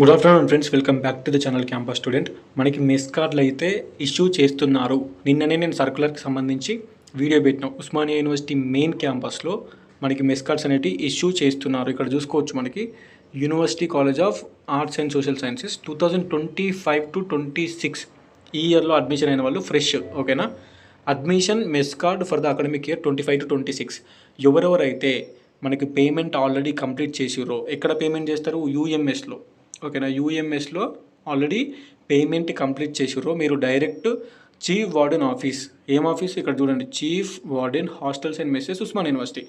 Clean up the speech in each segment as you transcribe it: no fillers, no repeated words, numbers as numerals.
Good afternoon friends, welcome back to the channel campus student. మనకి mess కార్డులు అయితే issue చేస్తున్నారు. నిన్ననే నేను సర్కులర్కి సంబంధించి వీడియో పెట్టినాం. ఉస్మానియా యూనివర్సిటీ మెయిన్ క్యాంపస్లో మనకి మెస్ కార్డ్స్ అనేవి ఇష్యూ చేస్తున్నారు. ఇక్కడ చూసుకోవచ్చు, మనకి university college of arts and social sciences 2025 to 26 ఈ ఇయర్లో అడ్మిషన్ అయిన వాళ్ళు ఫ్రెష్, ఓకేనా. Admission mess card for the academic year 25 to 26. ఎవరెవరైతే మనకి పేమెంట్ ఆల్రెడీ కంప్లీట్ చేసిరో, ఎక్కడ పేమెంట్ చేస్తారు? యూఎంఎస్లో, ఓకేనా. యూఎంఎస్లో ఆల్రెడీ పేమెంట్ కంప్లీట్ చేసిర్రు. మీరు డైరెక్ట్ చీఫ్ వార్డెన్ ఆఫీస్, ఏం ఆఫీస్ ఇక్కడ చూడండి, chief warden hostels and messes Osman University,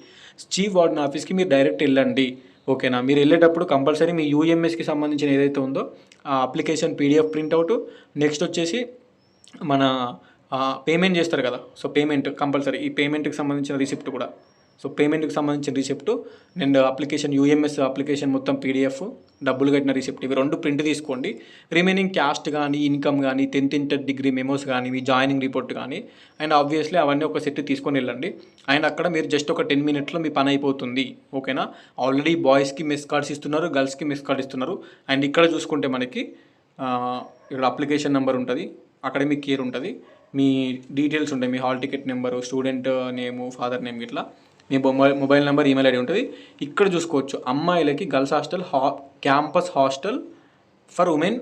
chief warden ఆఫీస్కి మీరు డైరెక్ట్ వెళ్ళండి, ఓకేనా. మీరు వెళ్ళేటప్పుడు కంపల్సరీ మీ యూఎంఎస్కి సంబంధించిన ఏదైతే ఉందో ఆ అప్లికేషన్ పీడిఎఫ్ ప్రింట్అవుట్, నెక్స్ట్ వచ్చేసి మన పేమెంట్ చేస్తారు కదా, సో పేమెంట్ కంపల్సరీ, ఈ పేమెంట్కి సంబంధించిన రిసిప్ట్ కూడా, సో పేమెంట్కి సంబంధించిన receipt and application UMS application మొత్తం పీడిఎఫ్, డబ్బులు కట్టిన రిసిప్ట్, ఇవి రెండు ప్రింట్ తీసుకోండి. రిమైనింగ్ క్యాస్ట్ కానీ, ఇన్కమ్ కానీ, 10th ఇంటర్ డిగ్రీ మెమోస్ కానీ, మీ జాయినింగ్ రిపోర్ట్ కానీ, అండ్ ఆబ్వియస్లీ అవన్నీ ఒక సెట్ తీసుకొని వెళ్ళండి. అండ్ అక్కడ మీరు జస్ట్ ఒక 10 minutesలో మీ పని అయిపోతుంది, ఓకేనా. ఆల్రెడీ బాయ్స్కి మెస్ కార్డ్స్ ఇస్తున్నారు, గర్ల్స్కి మెస్ కార్డ్ ఇస్తున్నారు. అండ్ ఇక్కడ చూసుకుంటే మనకి ఇక్కడ అప్లికేషన్ నెంబర్ ఉంటుంది, అకాడమిక్ ఇయర్ ఉంటుంది, మీ డీటెయిల్స్ ఉంటాయి, మీ hall ticket number, student name, father name, ఇట్లా మీ మొబైల్ నెంబర్, ఈమెయిల్ ఐడి ఉంటుంది. ఇక్కడ చూసుకోవచ్చు, అమ్మాయిలకి girls hostel, campus hostel for women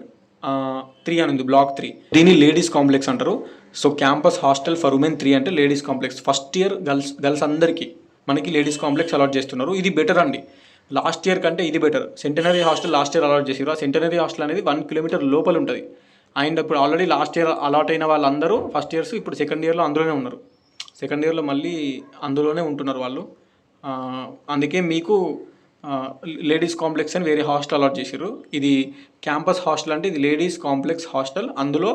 3 అని ఉంది, బ్లాక్ 3. దీన్ని లేడీస్ కాంప్లెక్స్ అంటారు. So campus hostel for women 3 అంటే ladies complex. First year girls అందరికీ మనకి లేడీస్ కాంప్లెక్స్ అలాట్ చేస్తున్నారు. ఇది బెటర్ అండి, లాస్ట్ ఇయర్ కంటే ఇది better. Centenary hostel last year allot చేసారు. ఆ సెంటనరీ హాస్టల్ అనేది 1 kilometer లోపల ఉంటుంది. అండ్ ఇప్పుడు ఆల్రెడీ లాస్ట్ ఇయర్ అలాట్ అయిన వాళ్ళందరూ ఫస్ట్ ఇయర్స్ ఇప్పుడు సెకండ్ ఇయర్లో అందులోనే ఉన్నారు. సెకండ్ ఇయర్లో మళ్ళీ అందులోనే ఉంటున్నారు వాళ్ళు. అందుకే మీకు లేడీస్ కాంప్లెక్స్ అని వేరే హాస్టల్ అలాట్ చేశారు. ఇది క్యాంపస్ హాస్టల్ అంటే ఇది లేడీస్ కాంప్లెక్స్ హాస్టల్. అందులో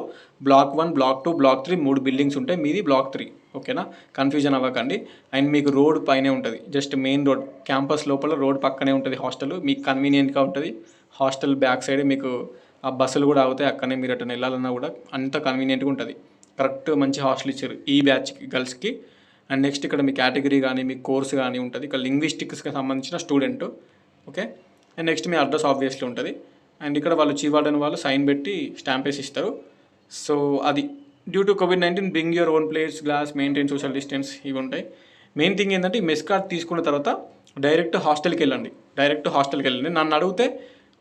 బ్లాక్ 1, బ్లాక్ 2, బ్లాక్ 3 3 బిల్డింగ్స్ ఉంటాయి. మీది బ్లాక్ 3, ఓకేనా. కన్ఫ్యూజన్ అవ్వకండి. అండ్ మీకు రోడ్ పైనే ఉంటుంది, జస్ట్ మెయిన్ రోడ్, క్యాంపస్ లోపల రోడ్ పక్కనే ఉంటుంది హాస్టల్. మీకు కన్వీనియంట్గా ఉంటుంది. హాస్టల్ బ్యాక్ సైడ్ మీకు ఆ బస్సులు కూడా ఆగుతాయి, అక్కడనే మీరు అటు వెళ్ళాలన్నా కూడా అంత కన్వీనియంట్గా ఉంటుంది. కరెక్ట్ మంచి హాస్టల్ ఇచ్చారు ఈ బ్యాచ్కి, గర్ల్స్కి. అండ్ నెక్స్ట్ ఇక్కడ మీ కేటగిరీ కానీ, మీ కోర్స్ కానీ ఉంటుంది. ఇక్కడ లింగ్విస్టిక్స్కి సంబంధించిన student, okay. And next me address obviously ఉంటుంది. అండ్ ఇక్కడ వాళ్ళు చీఫ్ వార్డెన్ వాళ్ళు సైన్ పెట్టి స్టాంప్ వేసి ఇస్తారు. సో అది due to COVID-19 bring your own plates, glass, maintain social distance, ఇవి ఉంటాయి. మెయిన్ థింగ్ ఏంటంటే ఈ మెస్ కార్డ్ తీసుకున్న తర్వాత డైరెక్ట్ హాస్టల్కి వెళ్ళండి. నన్ను అడిగితే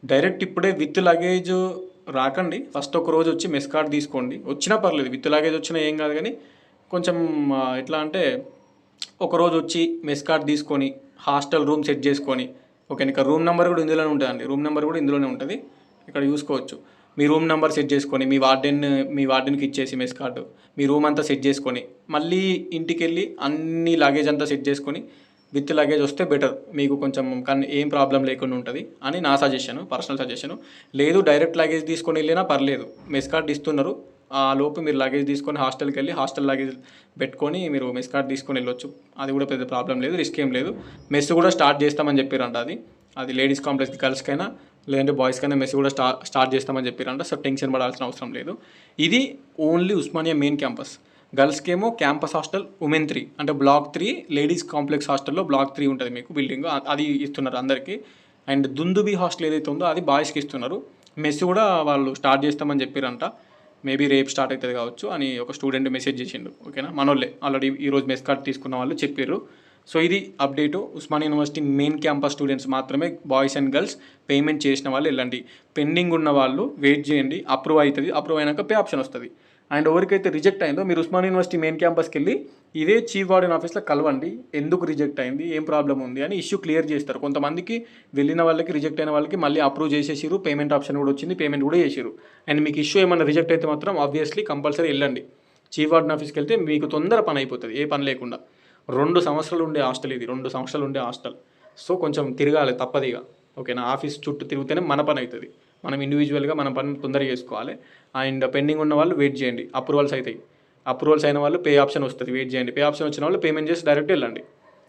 డైరెక్ట్ ఇప్పుడే విత్ లగేజ్ రాకండి. ఫస్ట్ ఒక రోజు వచ్చి మెస్ కార్డ్ తీసుకోండి. వచ్చినా పర్లేదు, విత్ లగేజ్ వచ్చినా ఏం కాదు, కానీ కొంచెం ఎట్లా అంటే ఒకరోజు వచ్చి మెస్ కార్డ్ తీసుకొని హాస్టల్ రూమ్ సెట్ చేసుకొని, ఓకే. ఇక్కడ రూమ్ నెంబర్ కూడా ఇందులోనే ఉంటుందండి, రూమ్ నెంబర్ కూడా ఇందులోనే ఉంటుంది. ఇక్కడ చూసుకోవచ్చు, మీ రూమ్ నెంబర్ సెట్ చేసుకొని మీ వార్డెన్కి ఇచ్చేసి మెస్ కార్డు, మీ రూమ్ అంతా సెట్ చేసుకొని మళ్ళీ ఇంటికి వెళ్ళి అన్ని లగేజ్ అంతా సెట్ చేసుకొని విత్ లగేజ్ వస్తే బెటర్, మీకు కొంచెం ఏం ప్రాబ్లం లేకుండా ఉంటుంది అని నా సజెషన్, పర్సనల్ సజెషను. లేదు డైరెక్ట్ లగేజ్ తీసుకొని వెళ్ళినా పర్లేదు, మెస్ కార్డ్ ఇస్తున్నారు, ఆ లోపు మీరు లగేజ్ తీసుకొని హాస్టల్కి వెళ్ళి హాస్టల్ లగేజ్ పెట్టుకొని మీరు మెస్ కార్డ్ తీసుకొని వెళ్ళొచ్చు. అది కూడా పెద్ద ప్రాబ్లం లేదు, రిస్క్ ఏం లేదు. మెస్ కూడా స్టార్ట్ చేస్తామని చెప్పారంట. అది లేడీస్ కాంప్లెక్స్ గర్ల్స్కైనా లేదంటే బాయ్స్కైనా మెస్ కూడా స్టార్ట్ చేస్తామని చెప్పారంట. సో టెన్షన్ పడాల్సిన అవసరం లేదు. ఇది ఓన్లీ ఉస్మానియా మెయిన్ క్యాంపస్. గర్ల్స్కి ఏమో క్యాంపస్ హాస్టల్ ఉమెన్ 3 అంటే బ్లాక్ 3, లేడీస్ కాంప్లెక్స్ హాస్టల్లో బ్లాక్ 3 ఉంటుంది మీకు బిల్డింగ్, అది ఇస్తున్నారు అందరికీ. అండ్ దుందుబి హాస్టల్ ఏదైతే ఉందో అది బాయ్స్కి ఇస్తున్నారు. మెస్ కూడా వాళ్ళు స్టార్ట్ చేస్తామని చెప్పారంట. మేబీ రేపు స్టార్ట్ అవుతుంది కావచ్చు అని ఒక స్టూడెంట్ మెసేజ్ చేసిండు, ఓకేనా. మనోళ్ళే ఆల్రెడీ ఈరోజు మెస్ కార్డ్ తీసుకున్న వాళ్ళు చెప్పారు. సో ఇది update. Osmania university main campus students మాత్రమే, బాయ్స్ అండ్ గర్ల్స్ పేమెంట్ చేసిన వాళ్ళు వెళ్ళండి. పెండింగ్ ఉన్న వాళ్ళు వెయిట్ చేయండి, అప్రూవ్ అవుతుంది. అప్రూవ్ అయినాక పే ఆప్షన్ వస్తుంది. అండ్ ఎవరికైతే రిజెక్ట్ అయిందో మీరు ఉస్మానియా యూనివర్సిటీ మెయిన్ క్యాంపస్కి వెళ్ళి ఇదే చీఫ్ వార్డెన్ ఆఫీస్లో కలవండి, ఎందుకు రిజెక్ట్ అయింది, ఏం ప్రాబ్లం ఉంది అని ఇష్యూ క్లియర్ చేస్తారు. కొంతమందికి వెళ్ళిన వాళ్ళకి, రిజెక్ట్ అయిన వాళ్ళకి మళ్ళీ అప్రూవ్ చేసేసారు, పేమెంట్ ఆప్షన్ కూడా వచ్చింది, పేమెంట్ కూడా చేసారు. అండ్ మీకు ఇష్యూ ఏమైనా రిజెక్ట్ అయితే మాత్రం ఆబ్వియస్లీ కంపల్సరీ వెళ్ళండి చీఫ్ వార్డెన్ ఆఫీస్కి. వెళ్తే మీకు తొందర పని అయిపోతుంది, ఏ పని లేకుండా. 2 సంవత్సరాలు ఉండే హాస్టల్ ఇది, 2 సంవత్సరాలు ఉండే హాస్టల్. సో కొంచెం తిరగాలి తప్పదిగా, ఓకేనా. ఆఫీస్ చుట్టూ తిరిగితేనే మన పని అవుతుంది. మనం ఇండివిజువల్గా మన పని తొందరగా చేసుకోవాలి. అండ్ పెండింగ్ ఉన్న వాళ్ళు వెయిట్ చేయండి, అప్రూవల్స్ అవుతాయి. అప్రూవల్స్ అయిన వాళ్ళు పే ఆప్షన్ వస్తుంది, వెయిట్ చేయండి. పే ఆప్షన్ వచ్చిన వాళ్ళు పేమెంట్ చేసి డైరెక్ట్ వెళ్ళండి.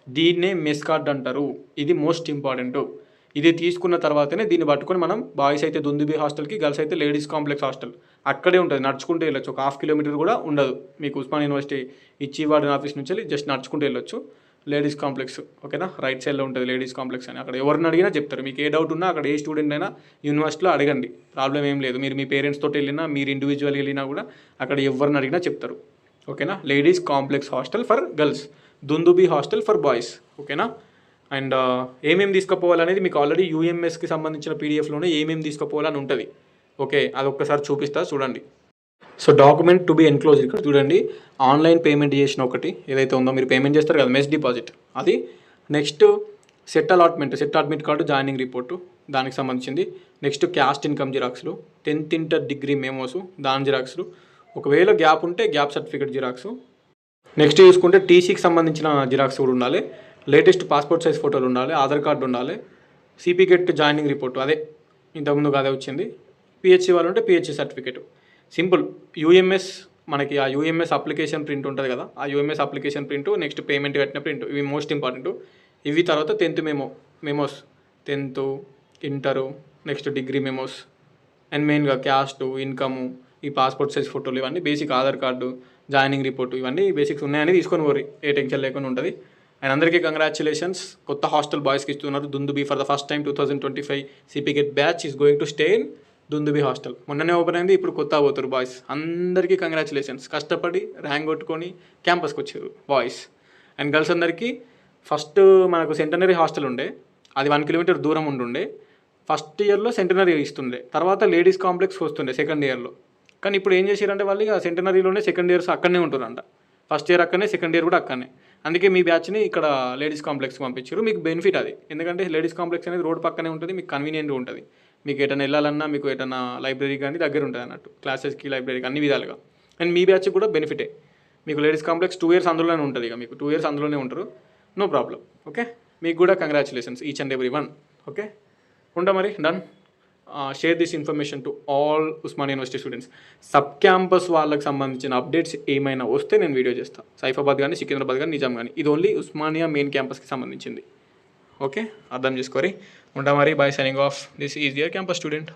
దీన్నే మెస్ కార్డ్ అంటారు. ఇది మోస్ట్ ఇంపార్టెంట్. ఇది తీసుకున్న తర్వాతనే దీన్ని పట్టుకొని మనం, బాయ్స్ అయితే దుందుబి హాస్టల్కి, గర్ల్స్ అయితే లేడీస్ కాంప్లెక్స్ హాస్టల్ అక్కడే ఉంటుంది, నడుచుకుంటూ వెళ్ళొచ్చు. ఒక 1/2 kilometer కూడా ఉండదు మీకు ఉస్మానియా యూనివర్సిటీ ఈ చీఫ్ వార్డెన్ ఆఫీస్ నుంచి వెళ్ళి జస్ట్ నడుచుకుంటూ వెళ్ళొచ్చు. లేడీస్ కాంప్లెక్స్, ఓకేనా, రైట్ సైడ్లో ఉంటుంది లేడీస్ కాంప్లెక్స్ అని. అక్కడ ఎవరిని అడిగినా చెప్తారు. మీకు ఏ డౌట్ ఉన్నా అక్కడ ఏ స్టూడెంట్ అయినా యూనివర్సిటీలో అడగండి, ప్రాబ్లం ఏం లేదు. మీరు మీ పేరెంట్స్ తోటి వెళ్ళినా, మీరు ఇండివిజువల్గా వెళ్ళినా కూడా అక్కడ ఎవరిని అడిగినా చెప్తారు, ఓకేనా. Ladies complex hostel for girls, Dundubhi hostel for boys, ఓకేనా. అండ్ ఏమేమి తీసుకుపోవాలనేది మీకు ఆల్రెడీ యూఎంఎస్కి సంబంధించిన పీడిఎఫ్లోనే ఏమేమి తీసుకుపోవాలని ఉంటుంది, ఓకే. అది ఒక్కసారి చూపిస్తా చూడండి. So document to be enclose, ఇక్కడ చూడండి, ఆన్లైన్ పేమెంట్ చేసిన ఒకటి ఏదైతే ఉందో, మీరు పేమెంట్ చేస్తారు కదా మెస్ డిపాజిట్, అది. Next set admit card, joining report దానికి సంబంధించింది. నెక్స్ట్ క్యాస్ట్ ఇన్కమ్ జిరాక్స్లు, 10th ఇంటర్ డిగ్రీ మెమోసు దాని జిరాక్స్లు, ఒకవేళ గ్యాప్ ఉంటే గ్యాప్ సర్టిఫికేట్ జిరాక్సు. నెక్స్ట్ చూసుకుంటే టీసీకి సంబంధించిన జిరాక్స్ కూడా ఉండాలి, లేటెస్ట్ పాస్పోర్ట్ సైజ్ ఫోటోలు ఉండాలి, ఆధార్ కార్డు ఉండాలి, సిపి గెట్ జాయినింగ్ రిపోర్టు అదే ఇంతకుముందు అదే వచ్చింది. పిహెచ్సి వాళ్ళు ఉంటే పిహెచ్సి సర్టిఫికేట్. సింపుల్. యూఎంఎస్, మనకి ఆ యూఎంఎస్ అప్లికేషన్ ప్రింట్ ఉంటుంది కదా, ఆ UMS application print, next payment కట్టిన ప్రింట్, ఇవి మోస్ట్ ఇంపార్టెంట్. ఇవి తర్వాత 10th memos, 10th inter, next degree memos, and మెయిన్గా క్యాస్ట్ ఇన్కము, ఈ పాస్పోర్ట్ సైజ్ ఫోటోలు, ఇవన్నీ basic, Aadhaar card, joining report, ఇవన్నీ బేసిక్స్ ఉన్నాయని తీసుకొని పోరి, ఏ టెన్షన్ లేకుండా ఉంటుంది. అండ్ అందరికీ కంగ్రాచులేషన్స్, కొత్త హాస్టల్ బాయ్స్కి ఇస్తున్నారు Dundubhi. For the first time 2025 CPGET batch is going to stay in Dundubhi hostel. మొన్ననే ఓపెన్ అయింది, ఇప్పుడు కొత్త పోతారు బాయ్స్. అందరికీ కంగ్రాచులేషన్స్, కష్టపడి ర్యాంక్ కొట్టుకొని క్యాంపస్కి వచ్చారు బాయ్స్. అండ్ గర్ల్స్ అందరికీ ఫస్ట్ మనకు సెంటనరీ హాస్టల్ ఉండే, అది 1 కిలోమీటర్ దూరం ఉండే. ఫస్ట్ ఇయర్లో సెంటనరీ ఇస్తుండే, తర్వాత లేడీస్ కాంప్లెక్స్ వస్తుండే సెకండ్ ఇయర్లో. కానీ ఇప్పుడు ఏం చేశారంటే వాళ్ళు ఇక సెంటనరీలోనే సెకండ్ ఇయర్స్ అక్కడనే ఉంటున్నారంట. ఫస్ట్ ఇయర్ అక్కడనే, సెకండ్ ఇయర్ కూడా అక్కడనే. అందుకే మీ బ్యాచ్ని ఇక్కడ లేడీస్ కాంప్లెక్స్కి పంపించారు. మీకు బెనిఫిట్ అది, ఎందుకంటే లేడీస్ కాంప్లెక్స్ అనేది రోడ్ పక్కనే ఉంటుంది, మీకు కన్వీనియంట్గా ఉంటుంది. మీకు ఎటైనా వెళ్ళాలన్నా, మీకు ఎటైనా లైబ్రరీ కానీ దగ్గర ఉంటుంది అన్నట్టు, క్లాసెస్కి లైబ్రరీకి అన్ని విధాలుగా. అండ్ మీ బ్యాచ్ కూడా బెనిఫిటే, మీకు లేడీస్ కాంప్లెక్స్ 2 years అందులోనే ఉంటుంది. ఇక మీకు 2 years అందులోనే ఉంటారు, నో ప్రాబ్లం, ఓకే. మీకు కూడా congratulations each and every one, okay. ఉంటా మరి, done. Share this information to all Osmania university students. Sub campus వాళ్ళకి సంబంధించిన అప్డేట్స్ ఏమైనా వస్తే నేను వీడియో చేస్తాను, సైఫాబాద్ కానీ, సికింద్రాబాద్ కానీ, నిజాం కానీ. ఇది ఓన్లీ ఉస్మానియా మెయిన్ క్యాంపస్కి సంబంధించింది, ఓకే. అర్థం చేసుకోరి. ఉంటా మరి, by, signing off. This is your campus student.